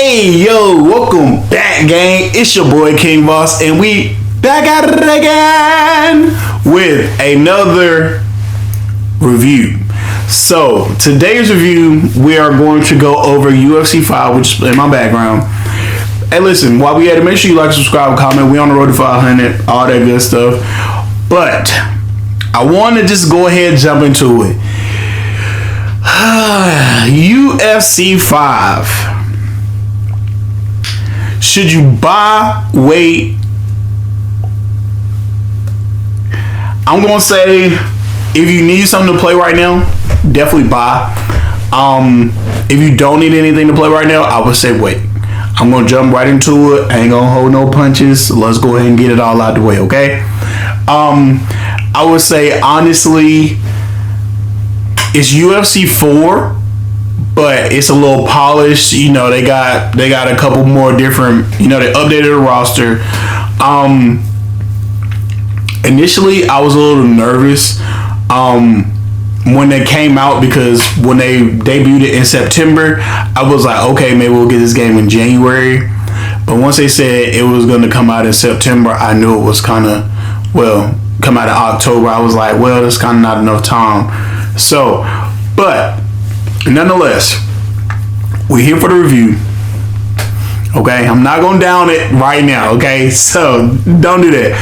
Hey, yo, welcome back, gang. It's your boy King Boss, and we back at it again with another review. So, today's review, we are going to go over UFC 5, which is in my background. Hey, listen, while we at it, make sure you like, subscribe, comment. We on the road to 500, all that good stuff. But I want to just go ahead and jump into it. UFC 5. Should you buy, wait? I'm going to say if you need something to play right now, definitely buy. If you don't need anything to play right now, I would say wait. I'm going to jump right into it. I ain't going to hold no punches. Let's go ahead and get it all out the way, okay? I would say, honestly, it's UFC 4, but it's a little polished. You know, they got a couple more different, they updated the roster. Initially, I was a little nervous when they came out, because when they debuted it in September, I was like, okay, maybe we'll get this game in January. But once they said it was going to come out in September, I knew it was come out in October. I was like, well, that's kind of not enough time. So, but nonetheless, we're here for the review. Okay, I'm not going down it right now. Okay, so don't do that.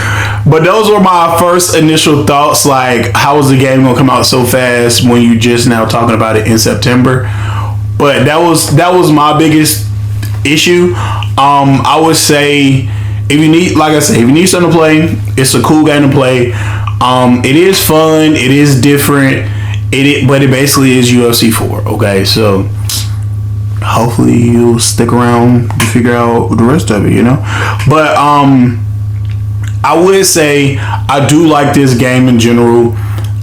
But those were my first initial thoughts. Like, how is the game going to come out so fast when you just now talking about it in September? But that was my biggest issue. I would say, if you need, like I said, if you need something to play, it's a cool game to play. It is fun. It is different. But it basically is UFC 4. Okay, so hopefully you'll stick around to figure out the rest of it. But I would say I do like this game in general.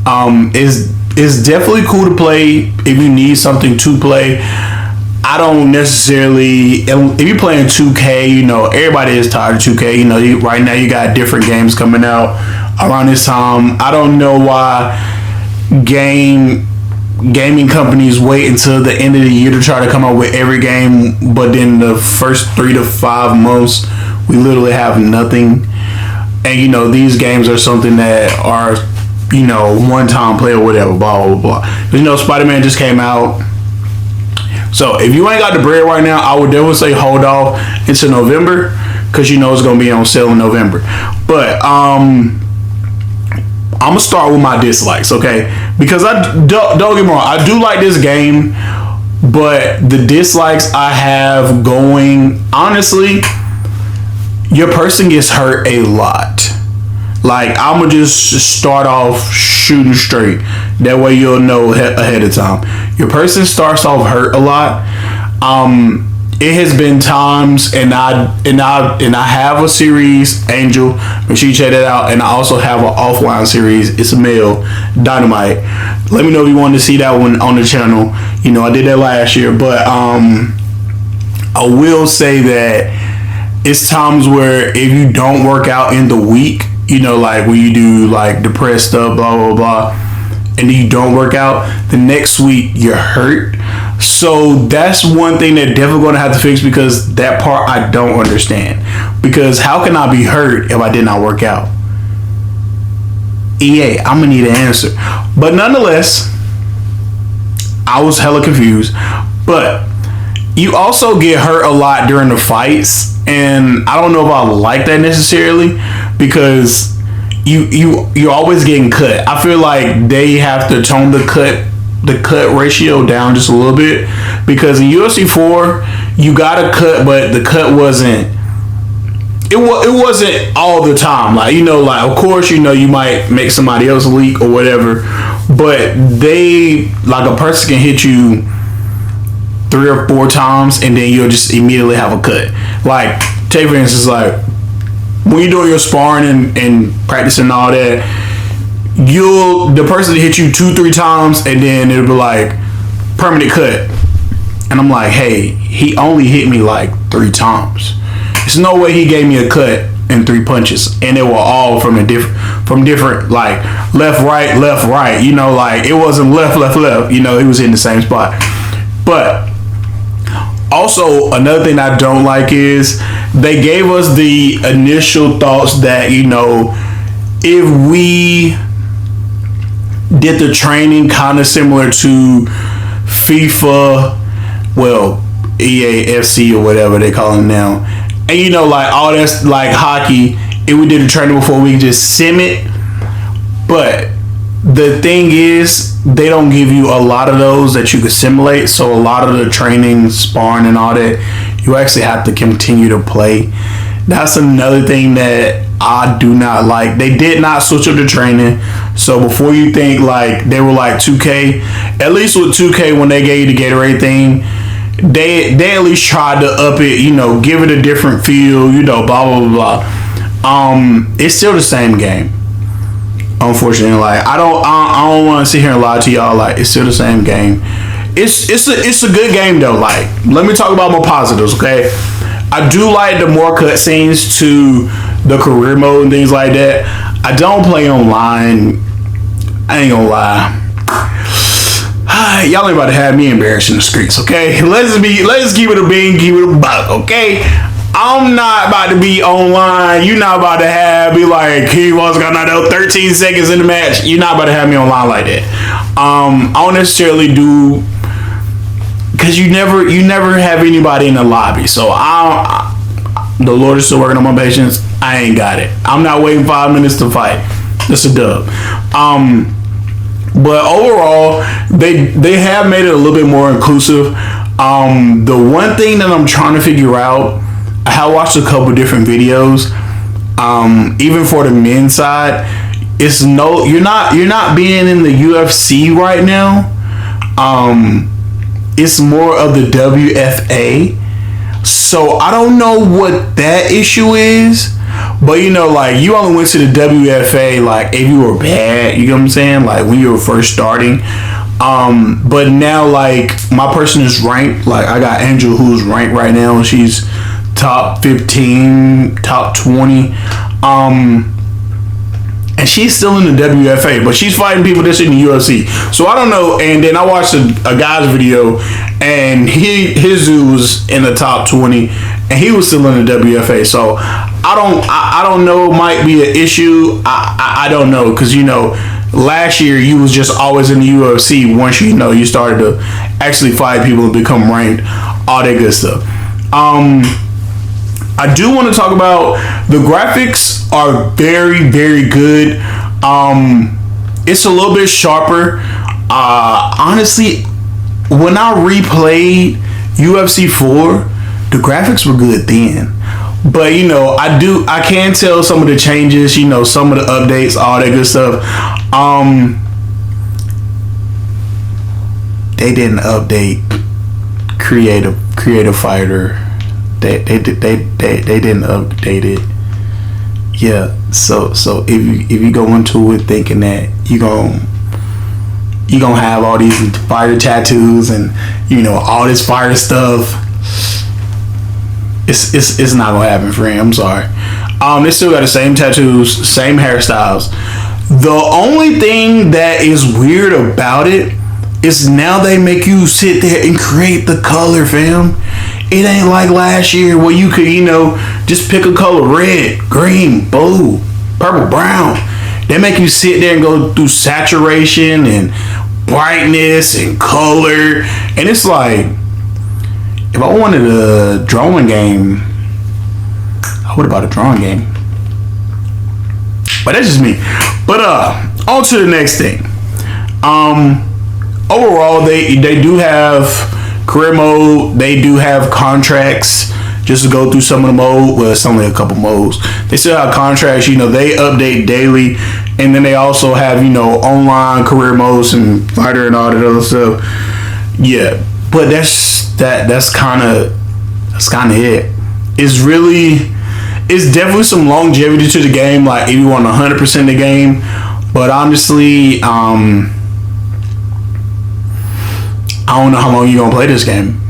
It's definitely cool to play if you need something to play. I don't necessarily, if you're playing 2K, everybody is tired of 2K. Right now you got different games coming out around this time. I don't know why gaming companies wait until the end of the year to try to come up with every game, but then the first 3 to 5 months we literally have nothing. And these games are something that are one time play or whatever, blah blah blah. Spider-Man just came out. So if you ain't got the bread right now, I would definitely say hold off into November, because it's going to be on sale in November. But I'm going to start with my dislikes, okay? Because don't get me wrong, I do like this game, but the dislikes I have going, honestly, your person gets hurt a lot. Like, I'm going to just start off shooting straight. That way you'll know ahead of time. Your person starts off hurt a lot. It has been times, and I have a series, Angel. Make sure you check that out. And I also have an offline series. It's a male, Dynamite. Let me know if you want to see that one on the channel. I did that last year. But I will say that it's times where if you don't work out in the week, like when you do like depressed stuff, blah blah blah, and then you don't work out, the next week you're hurt. So that's one thing they're definitely going to have to fix, because that part I don't understand. Because how can I be hurt if I did not work out? EA, I'm going to need an answer. But nonetheless, I was hella confused. But you also get hurt a lot during the fights. And I don't know if I like that necessarily, because you're always getting cut. I feel like they have to tone the cut ratio down just a little bit, because in UFC 4 you got a cut, but the cut wasn't all the time. Like, of course, you might make somebody else leak or whatever, but a person can hit you 3 or 4 times and then you'll just immediately have a cut. Like, take for instance, like when you're doing your sparring and practicing and all that, the person will hit you 2-3 times and then it'll be like permanent cut. And I'm like, hey, he only hit me like 3 times. There's no way he gave me a cut in 3 punches, and they were all from different like left right. Like, it wasn't left. It was in the same spot. But Also, another thing I don't like is they gave us the initial thoughts that, you know, if we did the training kind of similar to FIFA, well, EAFC or whatever they call them now, and you know, like all that's like hockey, if we did the training before, we could just sim it. But the thing is, they don't give you a lot of those that you could simulate. So a lot of the training, sparring, and all that, you actually have to continue to play. That's another thing that I do not like. They did not switch up the training. So before you think like they were like 2K, at least with 2K when they gave you the Gatorade thing, they at least tried to up it, you know, give it a different feel, you know, blah blah blah. It's still the same game. Unfortunately, like I don't want to sit here and lie to y'all. Like it's still the same game. It's a good game though. Like let me talk about more positives. Okay, I do like the more cutscenes to the career mode and things like that. I don't play online. I ain't gonna lie. Y'all ain't about to have me embarrassed in the streets. Okay, let's keep it a bean, keep it a buck. Okay. I'm not about to be online. You're not about to be like, KINGVOS got knocked out 13 seconds in the match. You're not about to have me online like that. I don't necessarily do, because you never have anybody in the lobby. So the Lord is still working on my patience. I ain't got it. I'm not waiting 5 minutes to fight. That's a dub. But overall, they have made it a little bit more inclusive. The one thing that I'm trying to figure out, I have watched a couple different videos. Even for the men's side, you're not being in the UFC right now. It's more of the WFA. So I don't know what that issue is. But you know, like you only went to the WFA like if you were bad, you know what I'm saying? Like when you were first starting. But now like my person is ranked. Like I got Angel who's ranked right now. She's top 15, top 20. And she's still in the WFA, but she's fighting people that's in the UFC. So I don't know. And then I watched a guy's video, and his dude was in the top 20, and he was still in the WFA. So I don't know. It might be an issue. I don't know, because you know, last year you was just always in the UFC. Once you started to actually fight people and become ranked, all that good stuff. I do want to talk about the graphics are very, very good. It's a little bit sharper. Honestly, when I replayed UFC 4, the graphics were good then. But you know, I can tell some of the changes, you know, some of the updates, all that good stuff. They didn't update creative fighter. They didn't update it. Yeah, so if you go into it thinking that you gonna have all these fire tattoos and you know all this fire stuff, it's not gonna happen, friend. I'm sorry. They still got the same tattoos, same hairstyles. The only thing that is weird about it is now they make you sit there and create the color, fam. It ain't like last year where you could, you know, just pick a color: red, green, blue, purple, brown. They make you sit there and go through saturation and brightness and color. And it's like, if I wanted a drawing game, I would have bought a drawing game. But that's just me. But on to the next thing. Overall, they do have career mode. They do have contracts. Just to go through some of the mode. Well, it's only a couple modes. They still have contracts. You know, they update daily, and then they also have, you know, online career modes and fighter and all that other stuff. Yeah, but that's kind of it. It's definitely some longevity to the game. Like if you want 100% the game, but honestly, I don't know how long you're gonna play this game.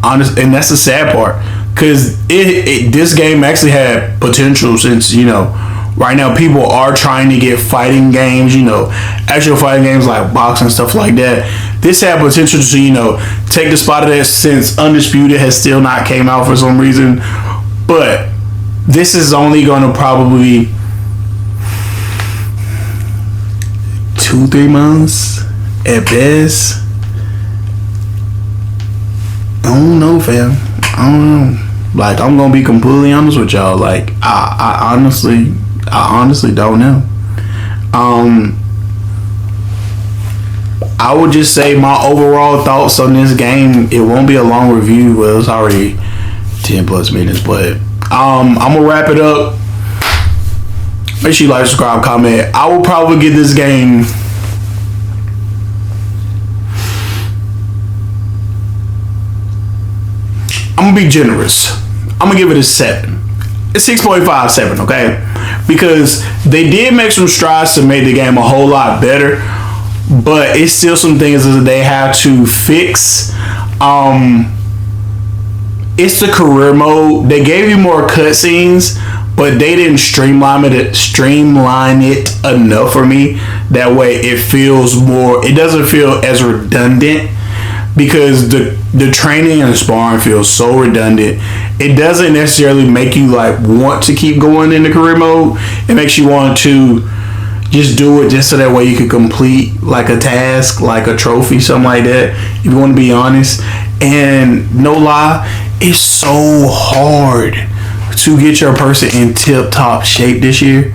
And that's the sad part, because this game actually had potential, since you know right now people are trying to get fighting games, you know, actual fighting games like boxing and stuff like that. this had potential to, take the spot of that, since Undisputed has still not came out for some reason. But this is only going to probably 2-3 months at best. I don't know, fam. I don't know. Like, I'm gonna be completely honest with y'all. Like, I honestly don't know. I would just say my overall thoughts on this game. It won't be a long review. Well, it's already 10 plus minutes, but I'm gonna wrap it up. Make sure you like, subscribe, comment. I will probably get this game I'm gonna be generous. I'm gonna give it a 7. It's 6.57, okay? Because they did make some strides to make the game a whole lot better, but it's still some things that they have to fix. It's the career mode. They gave you more cutscenes, but they didn't streamline it enough for me. That way it feels more, it doesn't feel as redundant, because the training and the sparring feels so redundant. It doesn't necessarily make you like want to keep going in the career mode. It makes you want to just do it just so that way you can complete like a task, like a trophy, something like that, if you want to be honest. And no lie, it's so hard to get your person in tip top shape this year,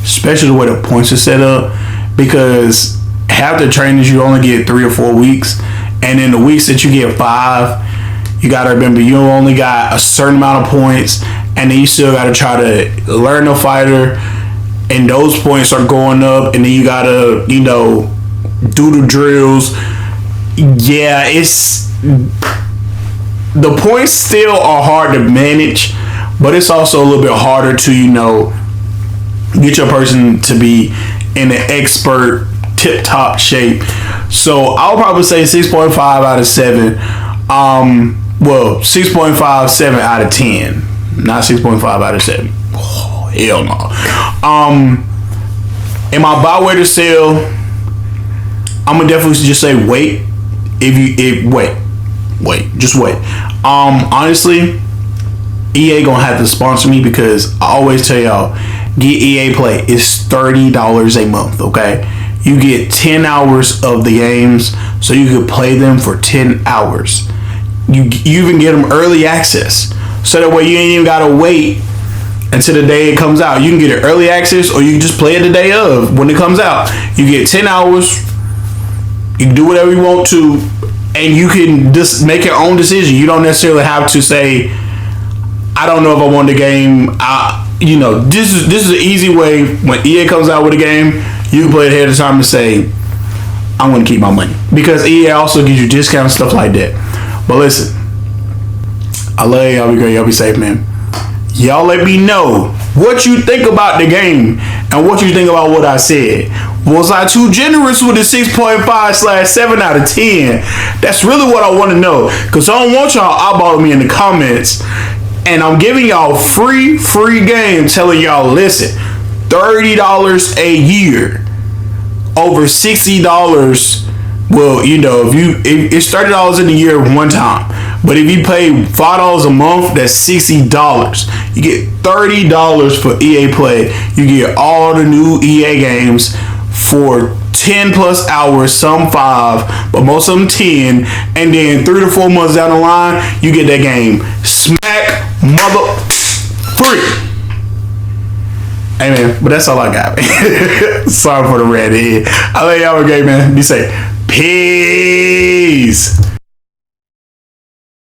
especially the way the points are set up, because half the trainers you only get 3 or 4 weeks, and in the weeks that you get 5, you gotta remember you only got a certain amount of points, and then you still gotta try to learn the fighter, and those points are going up, and then you gotta do the drills. Yeah, it's, the points still are hard to manage, but it's also a little bit harder to get your person to be in an expert tip top shape. So I'll probably say 6.5 out of 7. Well, 6.57 out of 10, not 6.5 out of 7. Oh, hell no. In my buy where to sell, I'm gonna definitely just say wait. Just wait. Honestly, EA gonna have to sponsor me, because I always tell y'all, get EA Play. It's $30 a month, okay? You get 10 hours of the games, so you can play them for 10 hours. You even get them early access, so that way you ain't even gotta wait until the day it comes out. You can get it early access, or you can just play it the day of when it comes out. You get 10 hours. You can do whatever you want to, and you can just make your own decision. You don't necessarily have to say, I don't know if I want the game. This is an easy way. When EA comes out with a game, you can play it ahead of time and say, I'm going to keep my money. Because EA also gives you discounts, stuff like that. But listen, I love y'all. Be great. Y'all be safe, man. Y'all let me know what you think about the game and what you think about what I said. Was I too generous with a 6.5/7 out of 10? That's really what I want to know. Because I don't want y'all eyeballing me in the comments. And I'm giving y'all free game, telling y'all, listen, $30 a year, over $60. Well, if it's $30 in a year one time, but if you pay $5 a month, that's $60. You get $30 for EA Play. You get all the new EA games for 10 plus hours, some 5, but most of them 10, and then 3 to 4 months down the line, you get that game smack mother free. Hey man, but that's all I got, man. Sorry for the red head. I love y'all, okay, man. Be safe. Peace.